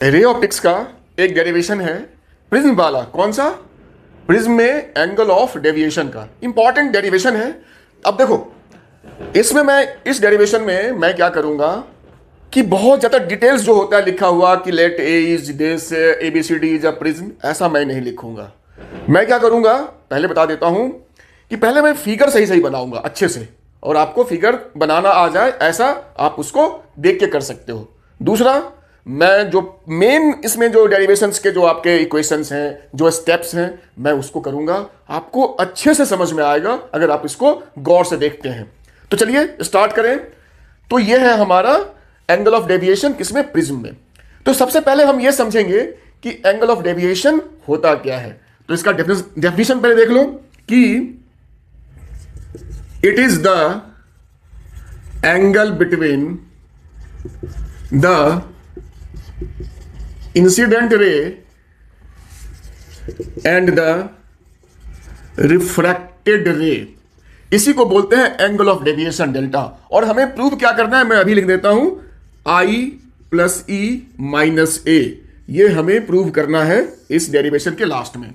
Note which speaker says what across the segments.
Speaker 1: Ray optics का एक derivation है प्रिज्म वाला। कौन सा? प्रिज्म में एंगल ऑफ डेविएशन का इंपॉर्टेंट डेरिवेशन है। अब देखो, इसमें मैं इस डेरिवेशन में मैं क्या करूंगा कि बहुत ज्यादा डिटेल्स जो होता है लिखा हुआ कि let A is this ABCD is a prism, ऐसा मैं नहीं लिखूंगा। मैं क्या करूंगा, पहले बता देता हूं कि पहले मैं फिगर सही सही बनाऊंगा अच्छे से, और आपको फिगर बनाना आ जाए ऐसा आप उसको देख के कर सकते हो। दूसरा, मैं जो मेन इसमें जो डेरिवेशंस के जो आपके इक्वेशंस हैं, जो स्टेप्स हैं, मैं उसको करूंगा, आपको अच्छे से समझ में आएगा अगर आप इसको गौर से देखते हैं। तो चलिए स्टार्ट करें। तो ये है हमारा एंगल ऑफ डेविएशन किसमें? प्रिज्म में। तो सबसे पहले हम ये समझेंगे कि एंगल ऑफ डेविएशन होता क्या है। तो इसका डेफिनेशन पहले देख लो कि it is the angle between the incident ray and the refracted रे। इसी को बोलते हैं एंगल ऑफ डेविएशन डेल्टा। और हमें प्रूव क्या करना है, मैं अभी लिख देता हूं I + E - A। ये हमें प्रूव करना है इस डेरिवेशन के लास्ट में।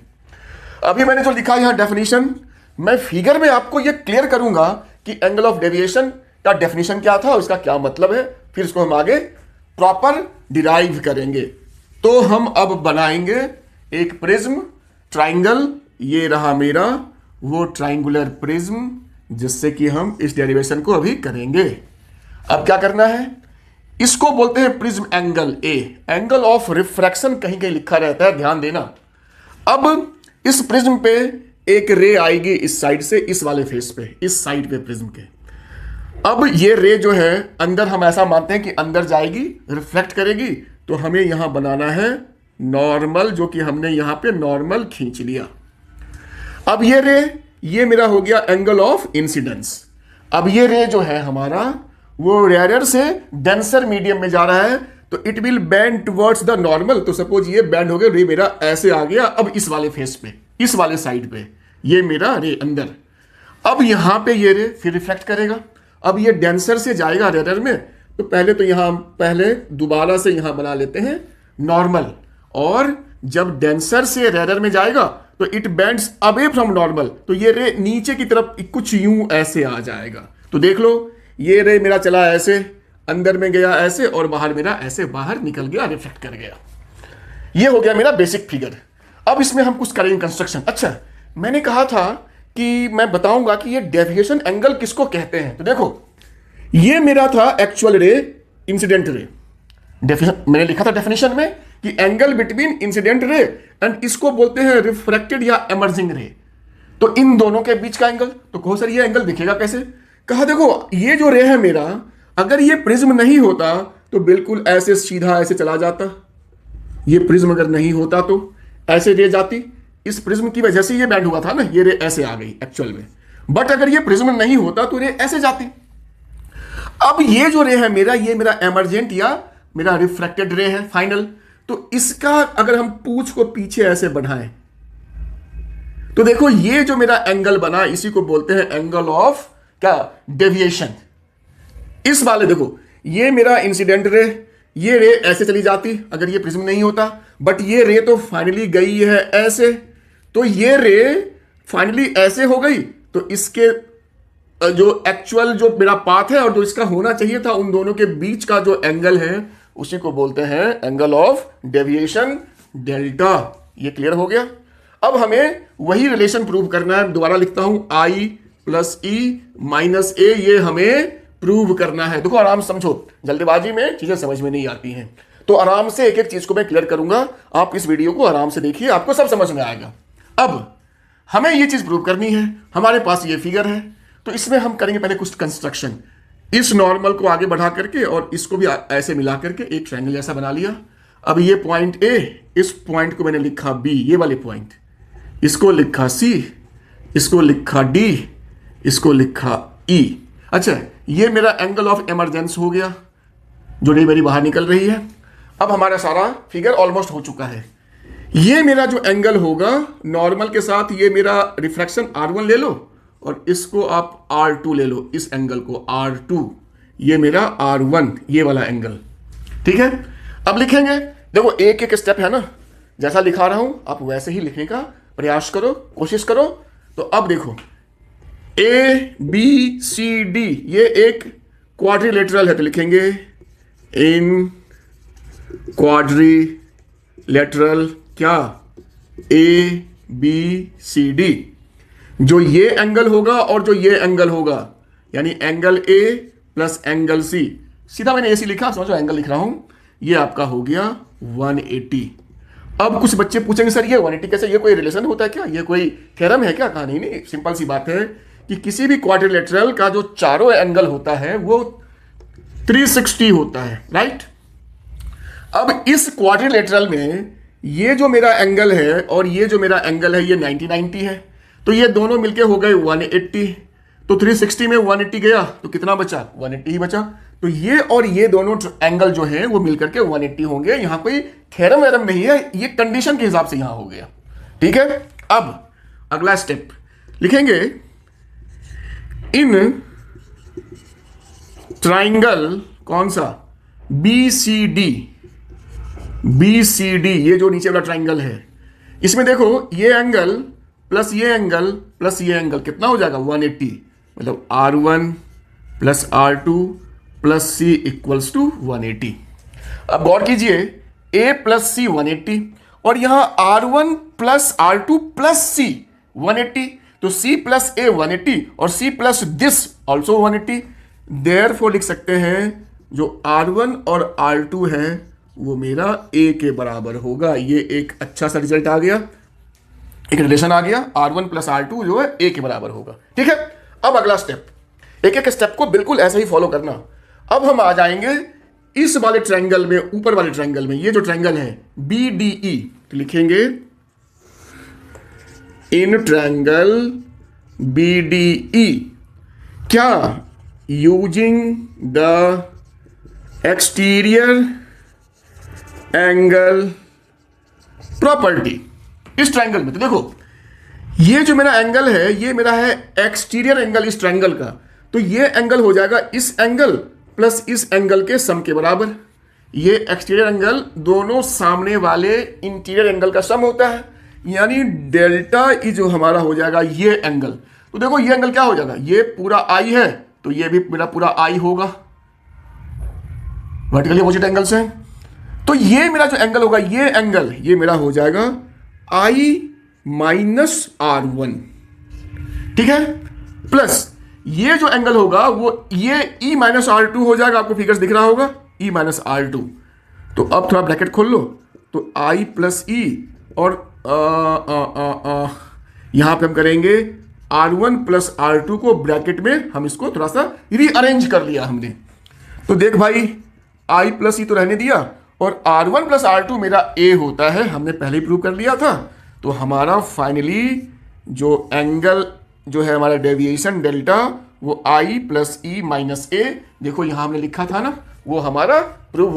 Speaker 1: अभी मैंने जो लिखा यहां डेफिनेशन, मैं फिगर में आपको ये क्लियर करूंगा कि एंगल ऑफ डेविएशन का डेफिनेशन क्या था और इसका क्या मतलब है, फिर इसको हम आगे प्रॉपर डिराइव करेंगे। तो हम अब बनाएंगे एक प्रिज्म ट्राइंगल। ये रहा मेरा वो ट्राइंगुलर प्रिज्म जिससे कि हम इस डेरिवेशन को अभी करेंगे। अब क्या करना है, इसको बोलते हैं prism angle A। Angle of refraction कहीं कहीं लिखा रहता है, ध्यान देना। अब इस प्रिज्म पे एक रे आएगी इस साइड से, इस वाले फेस पे, इस साइड पे प्रिज्म के। अब ये रे जो है अंदर, हम ऐसा मानते हैं कि अंदर जाएगी, रिफ्लेक्ट करेगी। तो हमें यहां बनाना है नॉर्मल, जो कि हमने यहां पे नॉर्मल खींच लिया। अब ये रे, ये मेरा हो गया एंगल ऑफ इंसिडेंस। अब ये रे जो है हमारा वो रेयर से डेंसर मीडियम में जा रहा है, तो it will bend towards the normal. तो सपोज ये बेंड हो गया, रे मेरा ऐसे आ गया। अब इस वाले फेस पे, इस वाले साइड पे ये मेरा रे अंदर। अब यहां पे ये रे फिर रिफ्लेक्ट करेगा। अब ये डेंसर से जाएगा रेयर में, तो पहले तो यहां पहले दोबारा से यहां बना लेते हैं नॉर्मल। और जब डेंसर से रेयर में जाएगा तो it bends away from normal, तो ये रे नीचे की तरफ कुछ यूं ऐसे आ जाएगा। तो देख लो, ये रे मेरा चला ऐसे, अंदर में गया ऐसे, और बाहर मेरा ऐसे बाहर निकल गया, रिफ्लेक्ट कर गया। ये हो गया मेरा बेसिक फिगर। अब इसमें हम कुछ करेंगे कंस्ट्रक्शन। अच्छा, मैंने कहा था कि मैं बताऊंगा कि ये डेविएशन एंगल किसको कहते हैं। तो देखो, ये मेरा था एक्चुअल रे, इंसिडेंट रे। मैंने लिखा था डेफिनेशन में कि angle between incident ray and इसको बोलते हैं रिफ्रैक्टेड या एमर्जिंग रे। तो इन दोनों के बीच का एंगल, तो कहो सर ये एंगल दिखेगा कैसे? कहा देखो, ये जो रे है मेरा, अगर ये प्रिज्म नहीं होता तो बिल्कुल ऐसे सीधा ऐसे चला जाता। ये प्रिज्म अगर नहीं होता तो ऐसे रे जाती। इस प्रिज्म की वजह से ये बैंड हुआ था ना, ये रे ऐसे आ गई एक्चुअल में। बट अगर ये प्रिज्म नहीं होता तो रे ऐसे जाती। अब ये जो रे है मेरा, ये मेरा एमर्जेंट या मेरा रिफ्रैक्टेड रे है फाइनल। तो इसका अगर हम पूंछ को पीछे ऐसे बढ़ाएं तो देखो, ये जो मेरा एंगल बना, इसी को बोलते हैं एंगल ऑफ क्या? डेविएशन। इस वाले देखो, ये मेरा इंसिडेंट रे, ये रे ऐसे चली जाती अगर ये प्रिज्म नहीं होता। बट ये रे तो फाइनली गई है ऐसे, तो ये रे फाइनली ऐसे हो गई। तो इसके जो एक्चुअल जो मेरा पाथ है और जो इसका होना चाहिए था, उन दोनों के बीच का जो एंगल है उसी को बोलते हैं एंगल ऑफ डेविएशन डेल्टा। ये क्लियर हो गया। अब हमें वही रिलेशन प्रूव करना है। दोबारा लिखता हूं I + E - A। ये हमें प्रूव करना है। देखो, आराम समझो, जल्दबाजी में चीजें समझ में नहीं आती हैं। तो आराम से एक एक चीज को मैं क्लियर करूंगा। आप इस वीडियो को आराम से देखिए, आपको सब समझ में आएगा। अब हमें ये चीज प्रूव करनी है। हमारे पास ये फिगर है, तो इसमें हम करेंगे पहले कुछ कंस्ट्रक्शन। इस नॉर्मल को आगे बढ़ा करके और इसको भी ऐसे मिला करके एक ट्रायंगल जैसा बना लिया। अब ये पॉइंट A, इस पॉइंट को मैंने लिखा B, ये वाले पॉइंट, इसको लिखा C, इसको लिखा D, इसको लिखा E। अच्छा, ये मेरा एंगल ऑफ इमर्जेंस हो गया, जो रे मेरी बाहर निकल रही है। अब हमारा सारा फिगर ऑलमोस्ट हो चुका है। ये मेरा जो एंगल होगा नॉर्मल के साथ, ये मेरा रिफ्रैक्शन R1 ले लो और इसको आप R2 ले लो, इस एंगल को R2, ये मेरा R1, ये वाला एंगल। ठीक है। अब लिखेंगे देखो एक एक स्टेप है ना, जैसा लिखा रहा हूं आप वैसे ही लिखने का प्रयास करो, कोशिश करो। तो अब देखो ए बी सी डी ये एक क्वाड्रिलेटरल है, तो लिखेंगे इन क्वाड्रिलेटरल क्या, ए बी सी डी। जो ये एंगल होगा और जो ये एंगल होगा, यानी angle A plus angle C, सीधा मैंने ए सी लिखा, समझो एंगल लिख रहा हूं, ये आपका हो गया 180। अब कुछ बच्चे पूछेंगे सर ये 180 कैसे, ये कोई रिलेशन होता है क्या, ये कोई थ्योरम है क्या? कहा नहीं, सिंपल सी बात है कि किसी भी क्वाड्रिलेटरल का जो चारों एंगल होता है वो 360 होता है, राइट। अब इस क्वाड्रिलेटरल में ये जो मेरा एंगल है और ये जो मेरा एंगल है ये 90 है, तो ये दोनों मिलके हो गए 180। तो 360 में 180 गया तो कितना बचा, 180 ही बचा। तो ये और ये दोनों एंगल जो है वो मिलकर के 180 होंगे। यहां कोई थ्योरम वेरम नहीं है, ये कंडीशन के हिसाब से यहां हो गया, ठीक है। अब अगला स्टेप लिखेंगे इन ट्राइंगल, कौन सा, BCD। BCD ये जो नीचे वाला ट्राइंगल है, इसमें देखो ये एंगल प्लस ये एंगल प्लस ये एंगल कितना हो जाएगा, 180। मतलब R1 plus R2 plus C equals to 180। अब गौर कीजिए A प्लस C 180 और यहां R1 plus R2 plus C 180, तो C प्लस A 180 और C plus this also 180। Therefore लिख सकते हैं जो R1 और R2 है वो मेरा A के बराबर होगा। ये एक अच्छा सा रिजल्ट आ गया, एक रिलेशन आ गया, R1 प्लस R2 जो है A के बराबर होगा, ठीक है। अब अगला स्टेप, एक एक स्टेप को बिल्कुल ऐसे ही फॉलो करना। अब हम आ जाएंगे इस वाले ट्रायंगल में, ऊपर वाले ट्रायंगल में, ये जो ट्रायंगल है BDE, तो लिखेंगे इन ट्रायंगल BDE क्या, using the exterior angle property. इस ट्रायंगल में तो देखो ये जो मेरा एंगल है ये मेरा है एक्सटीरियर एंगल इस ट्रायंगल का, तो ये एंगल हो जाएगा इस एंगल प्लस इस एंगल के सम के बराबर। ये एक्सटीरियर एंगल दोनों सामने वाले इंटीरियर एंगल का सम होता है, यानी डेल्टा ई जो हमारा हो जाएगा ये एंगल। तो देखो ये एंगल क्या हो जाएगा, ये पूरा आई है तो ये भी मेरा पूरा आई होगा, वर्टिकली अपोजिट एंगल्स हैं। तो ये मेरा जो एंगल होगा ये एंगल ये मेरा हो जाएगा I माइनस R1, ठीक है, प्लस ये जो एंगल होगा वो ये E माइनस R2 हो जाएगा। आपको फिगर्स दिख रहा होगा E माइनस R2। तो अब थोड़ा ब्रैकेट खोल लो, तो I प्लस E और यहां पे हम करेंगे R1 प्लस R2 को ब्रैकेट में हम इसको थोड़ा सा रीअरेंज कर लिया हमने। तो देख भाई I प्लस E तो रहने दिया और R1 प्लस R2 मेरा A होता है, हमने पहले ही प्रूव कर लिया था। तो हमारा फाइनली जो एंगल जो है हमारा डेविएशन डेल्टा वो I plus E minus A, देखो यहां हमने लिखा था ना, वो हमारा प्रूव हो